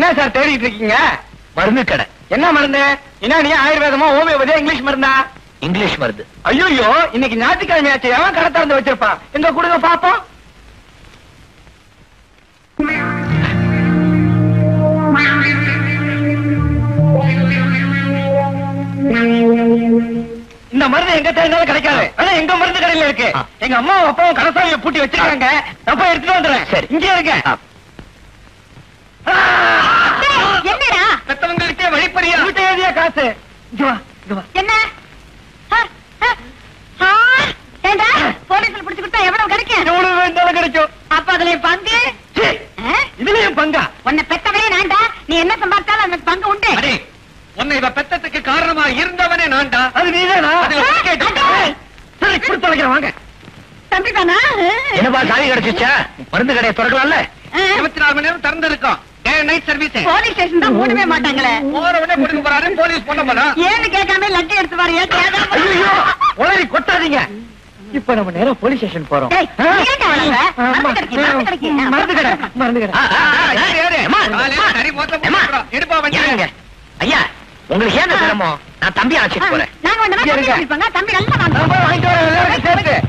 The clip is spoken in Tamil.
என்ன சார் தேடிட்டு இருக்கீங்க? மருந்து கடை. என்ன மருந்து? என்ன நீ ஆயுர்வேதமா ஹோமியோபதியா இங்கிலீஷ் மருந்தா? இங்கிலீஷ் மருந்து. ஐயோ இன்னைக்கு ஞாயிற்றுக்கிழமை ஆச்சு, எவன் கடை திறந்து வச்சிருப்பான்? எங்க கொடுங்க பாப்போம். இந்த மருந்து எங்க தேடினாலும் கிடைக்காது. ஆனா எங்க மருந்து கடையில இருக்கு. எங்க அம்மாவும் அப்பாவும் கடைசாவியை பூட்டி வச்சிருக்காங்க. நான் போய் எடுத்துட்டு வந்துடுறேன். சரி, இங்கே இருக்க. என்னடா பெத்தவங்களுக்கே வழிப்பறியா வீட்டை எழுதிய காசு. என்ன ஏண்டா போலீஸ்ல பிடிச்சு கொடுத்தா எவ்வளவு கிடைக்கும்? எவ்வளவு வேண்டாலும் கிடைக்கும். அப்ப அதுல பங்கு இதுலயும் பங்கா? உன்னை பெத்தவனே நான்டா. நீ என்ன சம்பாதிச்சாலும் அந்த பங்கு உண்டு. உன்னை இவ பெத்தத்துக்கு காரணமா இருந்தவனே நான்டா. அது நீதானா? சரி கொடுத்து வைக்கிறேன் வாங்க. தம்பி தானா? என்னப்பா சாவி கிடைச்சிச்சா? மருந்து கடையை திறக்கலாம்ல? 24 மணி நேரம் திறந்து இருக்கோம். Day night service. Police station தான் மூடவே மாட்டாங்களே. போறவனே கொடுக்க போறாரு, போலீஸ் பண்ண போறா. ஏன்னு கேட்காம லட்டி எடுத்து பாரு. ஐயோ உளறி கொட்டாதீங்க. இப்ப நம்ம நேரம் போலீஸ் ஸ்டேஷன் போறோம். மருந்து கடை மருந்து கடை. ஐயா உங்களுக்கு ஏன் சிரமம்? நான் தம்பி அழைச்சிட்டு போறேன். தம்பி நல்லா வாங்கிட்டு வரேன்.